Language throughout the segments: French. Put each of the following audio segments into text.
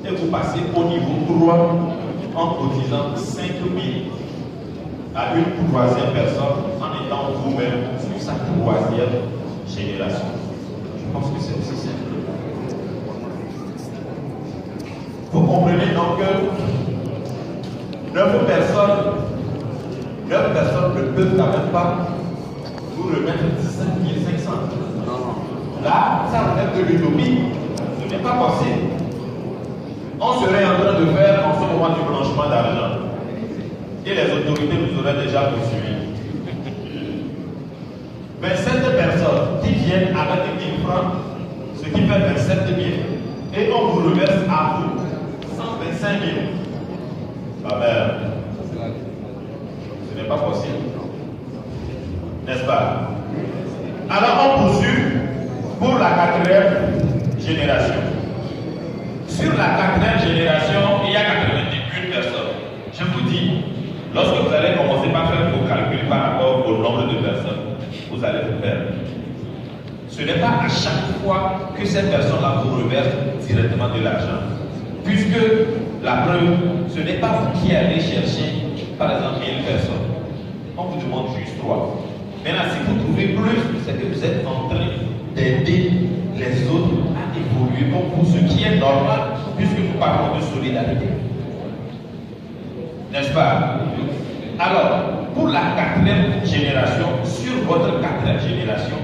et vous passez au niveau 3 en cotisant 5 000 à une troisième personne en étant vous-même sur sa troisième génération. Je pense que c'est aussi simple. Vous comprenez donc que 9 personnes ne peuvent quand même pas vous remettre 17 500. Là, ça relève de l'utopie. Ce n'est pas possible. On serait en train de faire en ce moment du blanchiment d'argent. Et les autorités nous auraient déjà poursuivis. 27 personnes qui viennent avec 1000 francs, ce qui fait 27 000, et on vous reverse à vous 125 000. Ma mère, ce n'est pas possible. N'est-ce pas? Alors on poursuit pour la 4e génération. Sur la 4e génération, il y a 81 personnes. Je vous dis, lorsque vous allez commencer par faire vos calculs par rapport au nombre de personnes, vous allez vous faire. Ce n'est pas à chaque fois que cette personne-là vous reverse directement de l'argent. Puisque la preuve, ce n'est pas vous qui allez chercher, par exemple, 1000 personnes. On vous demande juste 3. Maintenant, si vous trouvez plus, c'est que vous êtes en train d'aider les autres à évoluer comme vous, ce qui est normal, puisque nous parlons de solidarité. N'est-ce pas? Alors, pour la 4e génération, sur votre 4e génération,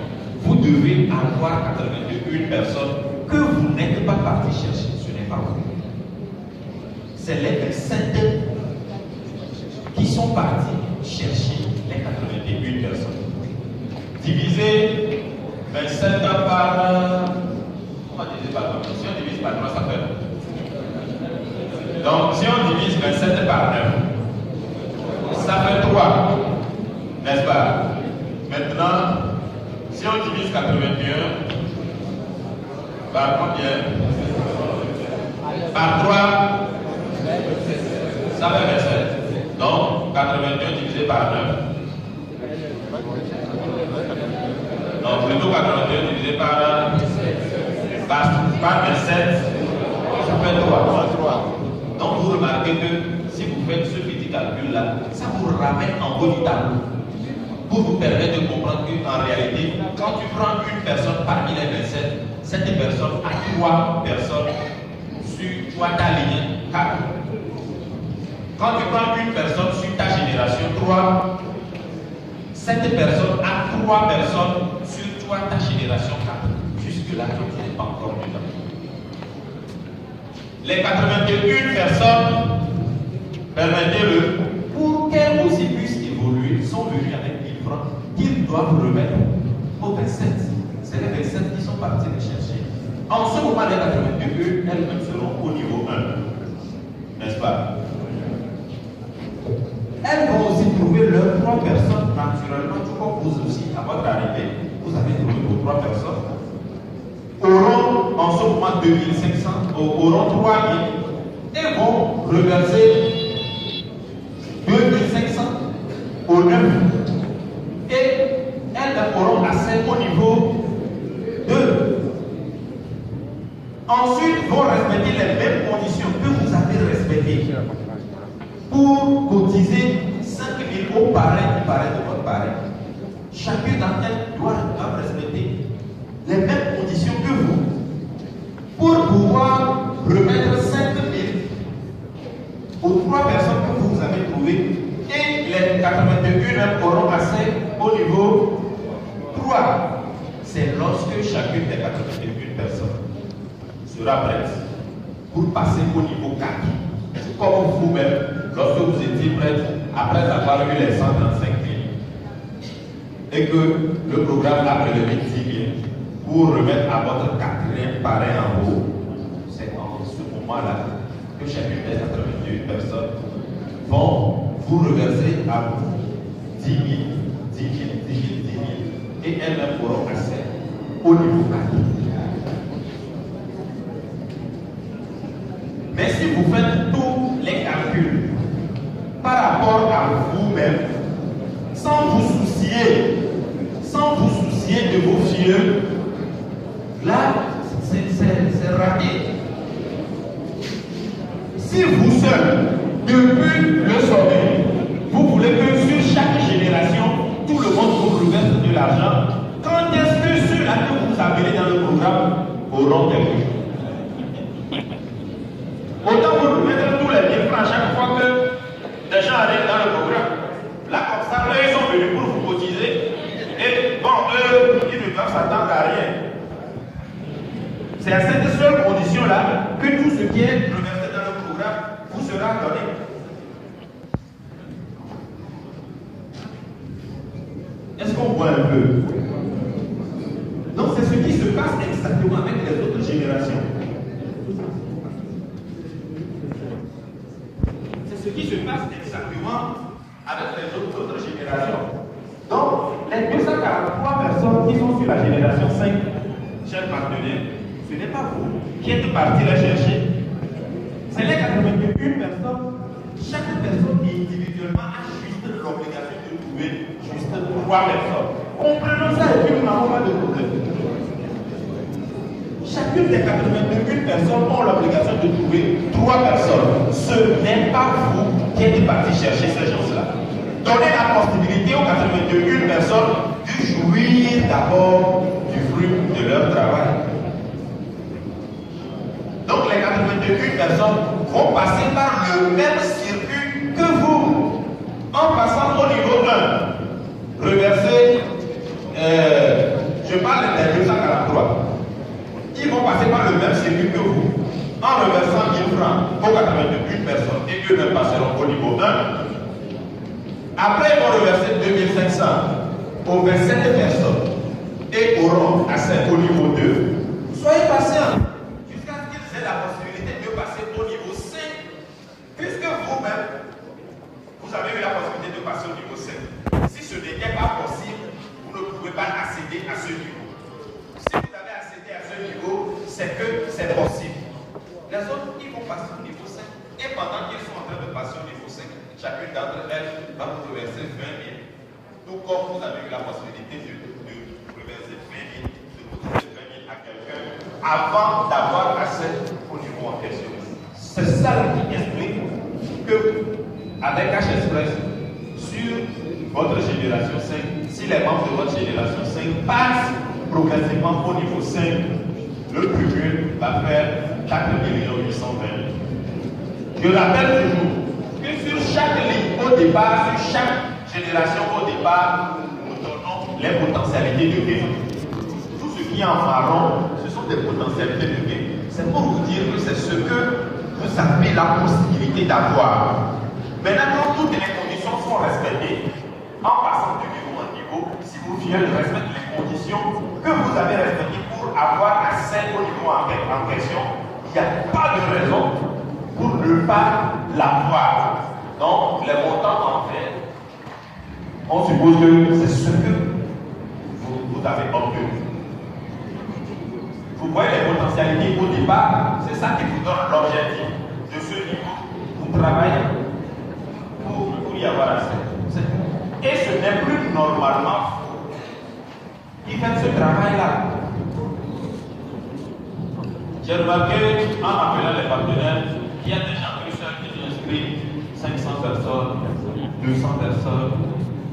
vous devez avoir 81 personnes que vous n'êtes pas parti chercher. Ce n'est pas vous. C'est les 27 qui sont partis chercher les 81 personnes. Divisé 27 par... Comment diviser par 3? Si on divise par 3, ça fait... Donc, si on divise 27 par 9, ça fait 3. N'est-ce pas? Maintenant, si on divise 81 par combien? Par 3, ça fait 27. Donc, 81 divisé par 9. Non, plutôt 81 divisé par 27, ça fait 3. Donc vous remarquez que si vous faites ce petit calcul-là, ça vous ramène en haut du tableau. Pour vous permettre de comprendre qu'en réalité, quand tu prends une personne parmi les 27, cette personne a 3 personnes sur toi, ta ligne 4. Quand tu prends une personne sur ta génération 3, cette personne a 3 personnes sur toi, ta génération 4. Jusque-là, tu n'es pas encore dedans. Les 81 personnes, permettez-le, pour qu'elles aussi puissent évoluer, sont venues avec 1000 francs qu'ils doivent remettre aux 27. C'est les 27 qui sont partis les chercher. En ce moment, les 81, elles-mêmes seront au niveau 1. N'est-ce pas? Elles vont aussi trouver leurs 3 personnes naturellement, tout comme vous aussi, à votre arrivée, vous avez trouvé vos 3 personnes. Auront en ce moment 2500, auront 3000 et vont reverser 2500 au 9. Et elles auront accès au niveau 2. Ensuite, vont respecter les mêmes conditions que vous avez respectées pour cotiser 5 000 au parrain qui paraît de votre parrain. Chacun d'entre elles doit respecter les mêmes conditions que vous pour pouvoir remettre 5 000 aux 3 personnes que vous avez trouvées et les 81 auront accès au niveau 3. C'est lorsque chacune des 81 personnes sera prête pour passer au niveau 4. Comme vous-même, lorsque vous étiez prête, après avoir eu les 135 000 et que le programme a prélevé 10 000 pour remettre à votre 4e parrain en haut, c'est en ce moment-là que chacune des 81 personnes vont vous reverser à vous 10 000, 10 000, 10 000, 10 000 et elles-mêmes auront accès au niveau 4. Mais si vous faites tous les calculs par rapport à vous-même, sans vous soucier de vos filles, là, c'est raté. Si vous seul, depuis le sommet, vous voulez que sur chaque génération, tout le monde vous reverse de l'argent, quand est-ce que ceux-là que vous appelez dans le programme auront quelque chose? Autant vous remettre tous les 1000 francs chaque fois que des gens arrivent dans le programme. Là, comme ça, eux, ils sont venus pour vous cotiser. Et bon, eux, ils ne peuvent s'attendre à rien. C'est à cette seule condition-là que tout ce qui est reversé dans le programme vous sera donné. Est-ce qu'on voit un peu? Donc c'est ce qui se passe exactement avec les autres générations. C'est ce qui se passe exactement avec les autres générations. Donc les 243 personnes qui sont sur la génération 5, chers partenaires, ce n'est pas vous qui êtes partis la chercher. C'est les 81 personnes. Chaque personne individuellement a juste l'obligation de trouver juste 3 personnes. Comprenons ça et puis nous n'avons pas de problème. Chacune des 81 personnes ont l'obligation de trouver 3 personnes. Ce n'est pas vous qui êtes partis chercher ces gens-là. Donnez la possibilité aux 81 personnes de jouir d'abord du fruit de leur travail. Donc les 81 personnes vont passer par le même circuit que vous. En passant au niveau 1, reverser, je parle des 243. Ils vont passer par le même circuit que vous. En reversant 1000 francs aux 81 personnes et eux-mêmes passeront au niveau 1. Après, ils vont reverser 2500 aux 27 personnes et auront accès au niveau 2. Soyez patients jusqu'à ce qu'ils aient la possibilité de passer au niveau 5. Puisque vous-même, vous avez eu la possibilité de passer au niveau 5. Si ce n'était pas possible, vous ne pouvez pas accéder à ce niveau. Si vous avez accédé à ce niveau, c'est que c'est possible. Les autres, ils vont passer au niveau 5. Et pendant qu'ils sont en train de passer au niveau 5, chacune d'entre elles va vous reverser 20 000. Tout comme vous avez eu la possibilité de reverser 20 000, de vous donner 20 000 à quelqu'un avant d'avoir accès au niveau en question. C'est ça qui explique que, avec Cash Express, sur votre génération 5, si les membres de votre génération 5 passent progressivement au niveau 5, le cumul va faire 4 820 000. Je rappelle toujours que sur chaque ligne au départ, sur chaque génération au départ, nous donnons les potentialités de gain. Tout ce qui est en marron, ce sont des potentialités de gain. C'est pour vous dire que c'est ce que vous avez la possibilité d'avoir. Maintenant, quand toutes les conditions sont respectées, en passant du niveau en niveau, si vous fiez de respecter les conditions que vous avez respectées pour avoir accès au niveau en question, il n'y a pas de raison pour ne pas l'avoir. Donc, les montants en fait, on suppose que c'est ce que vous avez obtenu. Vous voyez les potentialités au départ, c'est ça qui vous donne l'objectif de ce niveau. Vous travaillez pour y avoir accès. Et ce n'est plus normalement vous qui faites ce travail-là. J'ai remarqué en appelant les partenaires, il y a des gens qui sont inscrits 500 personnes, 200 personnes,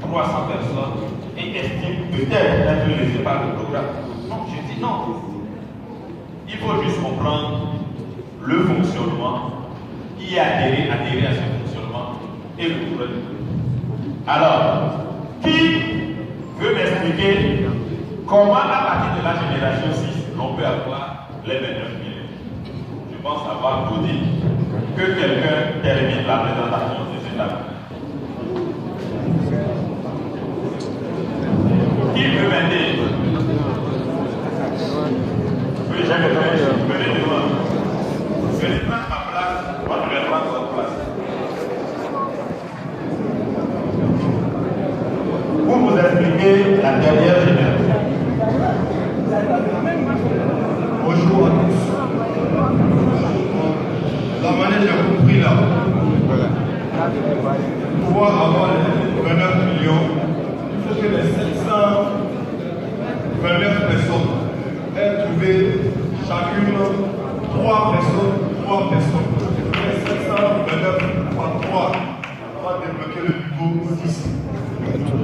300 personnes et estiment peut-être être lésés par le programme. Non, je dis non. Il faut juste comprendre le fonctionnement qui est adhéré à ce fonctionnement et le problème. Alors, qui veut m'expliquer comment à partir de la génération 6, l'on peut avoir les 29 000? Je pense avoir tout dit. Que quelqu'un termine la présentation de cette année. Qui veut m'aider? Oui, j'ai venez devant. Venez prendre ma place. Moi, je vais prendre votre place. Pour vous expliquer la dernière génération. Bonjour à tous. La manière j'ai compris là, pour pouvoir avoir les 29 millions, il faut que les 729 personnes aient trouvé chacune 3 personnes. Les 729 va débloquer le niveau 6.